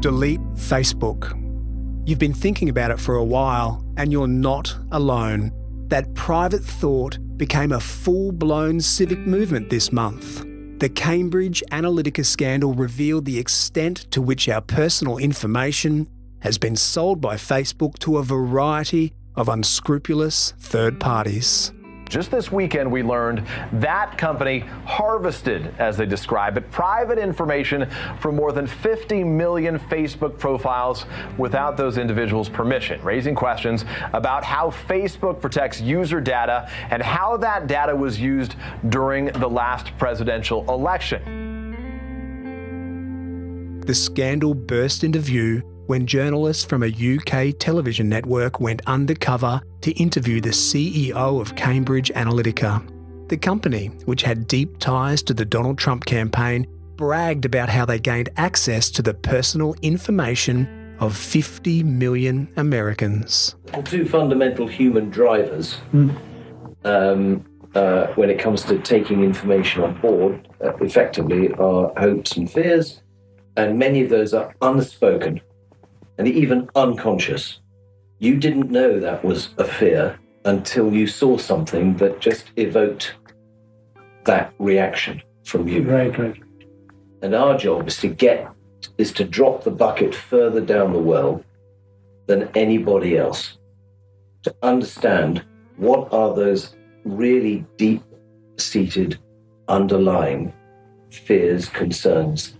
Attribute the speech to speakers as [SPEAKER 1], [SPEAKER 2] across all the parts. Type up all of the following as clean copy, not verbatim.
[SPEAKER 1] Delete Facebook. You've been thinking about it for a while, and you're not alone. That private thought became a full-blown civic movement this month. The Cambridge Analytica scandal revealed the extent to which our personal information has been sold by Facebook to a variety of unscrupulous third parties.
[SPEAKER 2] Just this weekend, we learned that company harvested, as they describe it, private information from more than 50 million Facebook profiles without those individuals' permission, raising questions about how Facebook protects user data and how that data was used during the last presidential election.
[SPEAKER 1] The scandal burst into view when journalists from a UK television network went undercover to interview the CEO of Cambridge Analytica. The company, which had deep ties to the Donald Trump campaign, bragged about how they gained access to the personal information of 50 million Americans.
[SPEAKER 3] Two fundamental human drivers when it comes to taking information on board, effectively, are hopes and fears, and many of those are unspoken and even unconscious. You didn't know that was a fear until you saw something that just evoked that reaction from you.
[SPEAKER 4] Right.
[SPEAKER 3] And our job is to drop the bucket further down the well than anybody else, to understand what are those really deep-seated underlying fears, concerns.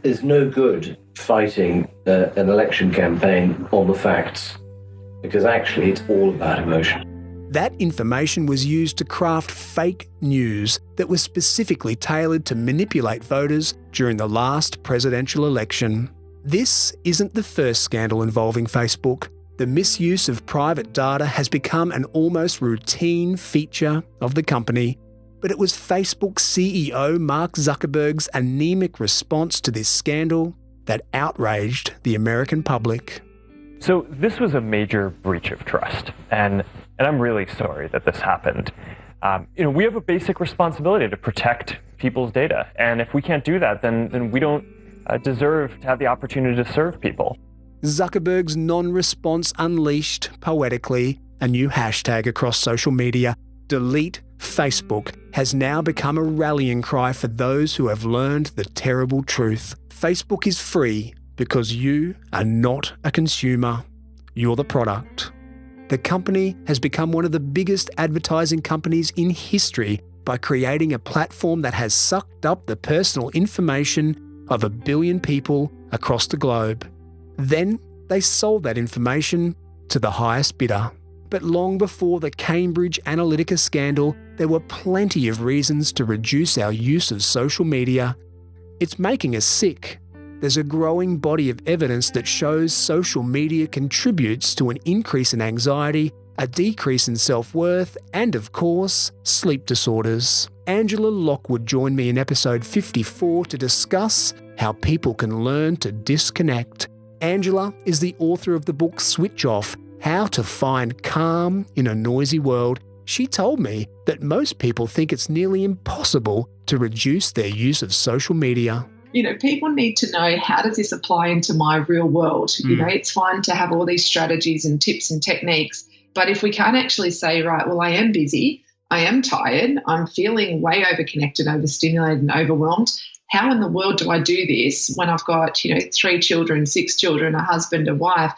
[SPEAKER 3] There's no good fighting an election campaign on the facts, because actually it's all about emotion.
[SPEAKER 1] That information was used to craft fake news that was specifically tailored to manipulate voters during the last presidential election. This isn't the first scandal involving Facebook. The misuse of private data has become an almost routine feature of the company. But it was Facebook CEO Mark Zuckerberg's anemic response to this scandal that outraged the American public.
[SPEAKER 5] So this was a major breach of trust, and I'm really sorry that this happened. We have a basic responsibility to protect people's data, and if we can't do that, then we don't deserve to have the opportunity to serve people.
[SPEAKER 1] Zuckerberg's non-response unleashed, poetically, a new hashtag across social media. Delete Facebook has now become a rallying cry for those who have learned the terrible truth. Facebook is free because you are not a consumer, you're the product. The company has become one of the biggest advertising companies in history by creating a platform that has sucked up the personal information of 1 billion people across the globe. Then they sold that information to the highest bidder. But long before the Cambridge Analytica scandal, there were plenty of reasons to reduce our use of social media. It's making us sick. There's a growing body of evidence that shows social media contributes to an increase in anxiety, a decrease in self-worth, and of course, sleep disorders. Angela Lockwood joined me in episode 54 to discuss how people can learn to disconnect. Angela is the author of the book Switch Off: How to Find Calm in a Noisy World. She told me that most people think it's nearly impossible to reduce their use of social media.
[SPEAKER 6] People need to know, how does this apply into my real world? It's fine to have all these strategies and tips and techniques, but if we can't actually say, right, well, I am busy, I am tired, I'm feeling way overconnected, overstimulated and overwhelmed. How in the world do I do this when I've got, 3 children, 6 children, a husband, a wife?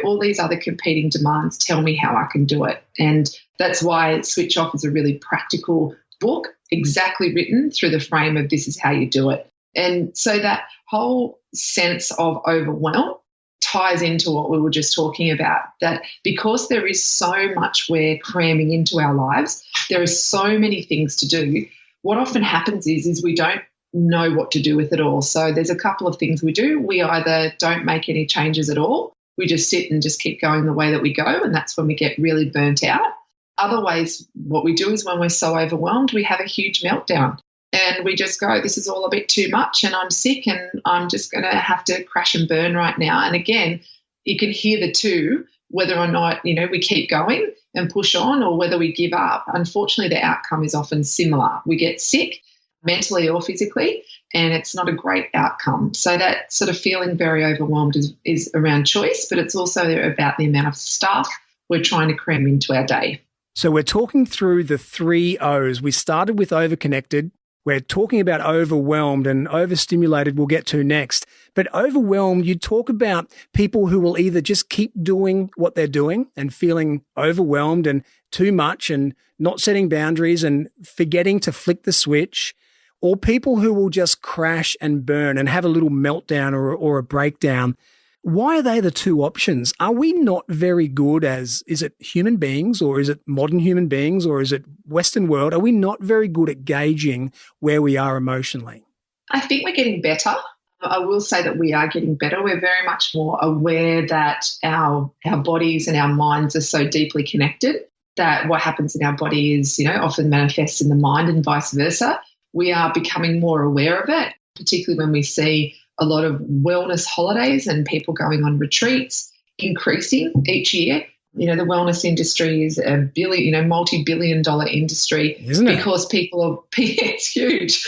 [SPEAKER 6] All these other competing demands. Tell me how I can do it. And that's why Switch Off is a really practical book, exactly written through the frame of this is how you do it. And so that whole sense of overwhelm ties into what we were just talking about, that because there is so much we're cramming into our lives, there are so many things to do. What often happens is we don't know what to do with it all. So there's a couple of things we do. We either don't make any changes at all. We just sit and just keep going the way that we go, and that's when we get really burnt out. Other ways, what we do is when we're so overwhelmed, we have a huge meltdown and we just go, this is all a bit too much and I'm sick and I'm just going to have to crash and burn right now. And again, you can hear the two, whether or not, we keep going and push on or whether we give up. Unfortunately, the outcome is often similar. We get sick, mentally or physically, and it's not a great outcome. So that sort of feeling very overwhelmed is around choice, but it's also about the amount of stuff we're trying to cram into our day.
[SPEAKER 1] So we're talking through the 3 O's. We started with overconnected. We're talking about overwhelmed, and overstimulated we'll get to next. But overwhelmed, you talk about people who will either just keep doing what they're doing and feeling overwhelmed and too much and not setting boundaries and forgetting to flick the switch, or people who will just crash and burn and have a little meltdown or a breakdown. Why are they the 2 options? Are we not very good is it human beings, or is it modern human beings, or is it Western world? Are we not very good at gauging where we are emotionally?
[SPEAKER 6] I think we're getting better. I will say that we are getting better. We're very much more aware that our bodies and our minds are so deeply connected that what happens in our body is, often manifests in the mind and vice versa. We are becoming more aware of it, particularly when we see a lot of wellness holidays and people going on retreats increasing each year. The wellness industry is a multi-billion-dollar industry,
[SPEAKER 1] isn't it?
[SPEAKER 6] Because people are, it's huge.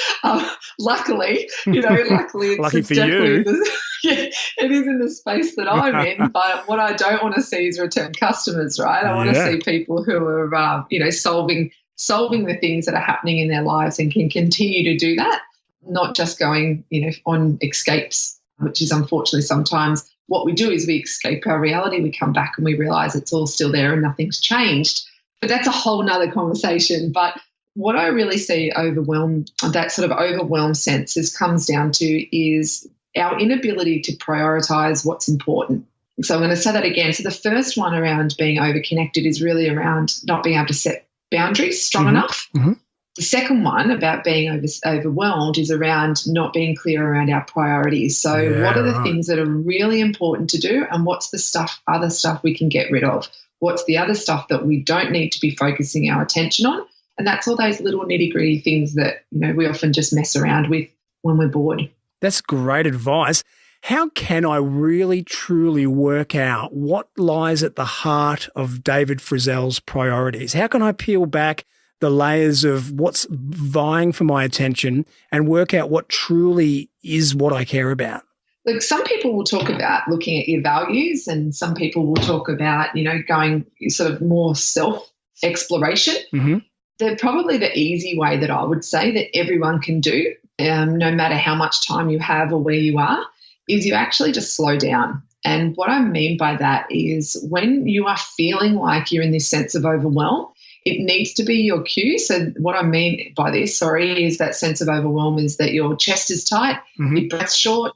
[SPEAKER 6] Luckily, it's
[SPEAKER 1] Lucky for
[SPEAKER 6] definitely
[SPEAKER 1] you.
[SPEAKER 6] It is in the space that I'm in. But what I don't want to see is return customers, right? I want to see people who are, solving the things that are happening in their lives and can continue to do that. Not just going, on escapes, which is unfortunately sometimes what we do is we escape our reality. We come back and we realize it's all still there and nothing's changed. But that's a whole nother conversation. But what I really see that sort of overwhelmed sense comes down to is our inability to prioritize what's important. So I'm going to say that again. So the first one around being overconnected is really around not being able to set boundaries strong enough. Mm-hmm. The second one about being overwhelmed is around not being clear around our priorities. So what are the things that are really important to do, and what's the other stuff we can get rid of? What's the other stuff that we don't need to be focusing our attention on? And that's all those little nitty-gritty things that, we often just mess around with when we're bored.
[SPEAKER 1] That's great advice. How can I really, truly work out what lies at the heart of David Frizzell's priorities? How can I peel back the layers of what's vying for my attention and work out what truly is what I care about?
[SPEAKER 6] Look, some people will talk about looking at your values, and some people will talk about, going sort of more self-exploration. Mm-hmm. They're probably the easy way that I would say that everyone can do, no matter how much time you have or where you are, is you actually just slow down. And what I mean by that is when you are feeling like you're in this sense of overwhelm, it needs to be your cue. So what I mean by this, is that sense of overwhelm is that your chest is tight, your breath's short,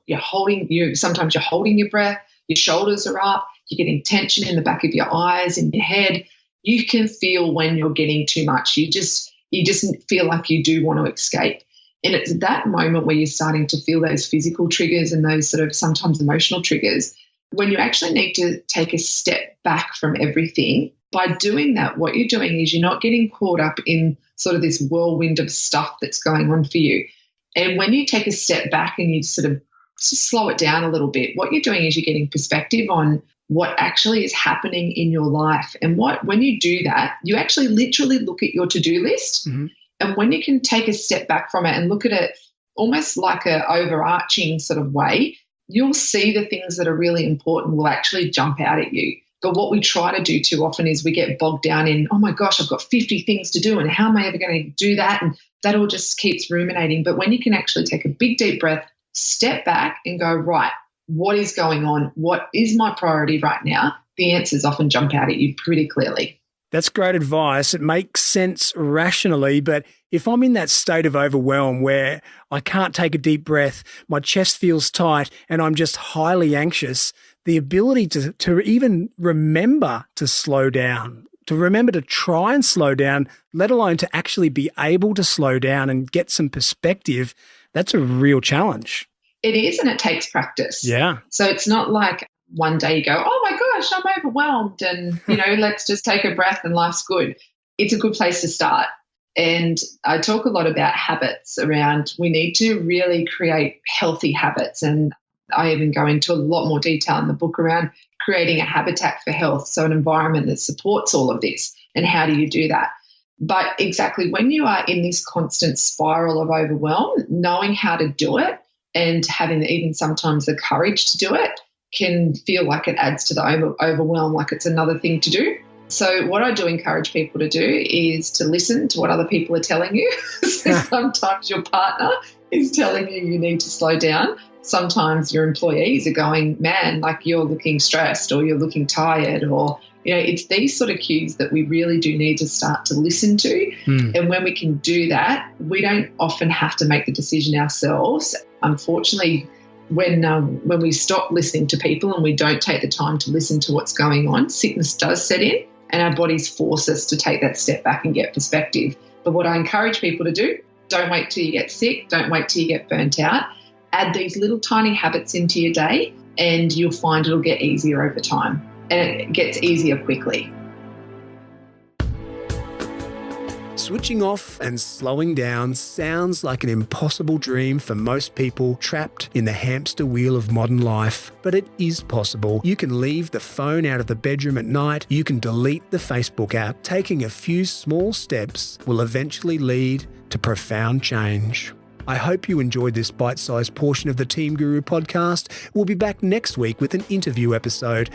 [SPEAKER 6] sometimes you're holding your breath, your shoulders are up, you're getting tension in the back of your eyes, in your head. You can feel when you're getting too much. You just feel like you do want to escape. And it's that moment where you're starting to feel those physical triggers and those sort of sometimes emotional triggers when you actually need to take a step back from everything. By doing that, what you're doing is you're not getting caught up in sort of this whirlwind of stuff that's going on for you. And when you take a step back and you sort of slow it down a little bit, what you're doing is you're getting perspective on what actually is happening in your life. And when you do that, you actually literally look at your to-do list. Mm-hmm. And when you can take a step back from it and look at it almost like an overarching sort of way, you'll see the things that are really important will actually jump out at you. But what we try to do too often is we get bogged down in, oh my gosh, I've got 50 things to do and how am I ever going to do that? And that all just keeps ruminating. But when you can actually take a big deep breath, step back and go, right, what is going on? What is my priority right now? The answers often jump out at you pretty clearly.
[SPEAKER 1] That's great advice. It makes sense rationally, but if I'm in that state of overwhelm where I can't take a deep breath, my chest feels tight, and I'm just highly anxious, the ability to even remember to slow down, to remember to try and slow down, let alone to actually be able to slow down and get some perspective, that's a real challenge.
[SPEAKER 6] It is, and it takes practice.
[SPEAKER 1] Yeah.
[SPEAKER 6] So it's not like one day you go, oh my gosh, I'm overwhelmed and, let's just take a breath and life's good. It's a good place to start. And I talk a lot about habits around we need to really create healthy habits. And I even go into a lot more detail in the book around creating a habitat for health, so an environment that supports all of this. And how do you do that? But exactly when you are in this constant spiral of overwhelm, knowing how to do it and having even sometimes the courage to do it can feel like it adds to the overwhelm, like it's another thing to do. So what I do encourage people to do is to listen to what other people are telling you. So sometimes your partner is telling you you need to slow down. Sometimes your employees are going, man, like you're looking stressed or you're looking tired, or, you know, it's these sort of cues that we really do need to start to listen to. And when we can do that, we don't often have to make the decision ourselves. Unfortunately, when we stop listening to people and we don't take the time to listen to what's going on, sickness does set in and our bodies force us to take that step back and get perspective. But what I encourage people to do, don't wait till you get sick, don't wait till you get burnt out. Add these little tiny habits into your day and you'll find it'll get easier over time, and it gets easier quickly.
[SPEAKER 1] Switching off and slowing down sounds like an impossible dream for most people trapped in the hamster wheel of modern life, but it is possible. You can leave the phone out of the bedroom at night, you can delete the Facebook app. Taking a few small steps will eventually lead to profound change. I hope you enjoyed this bite-sized portion of the Team Guru podcast. We'll be back next week with an interview episode.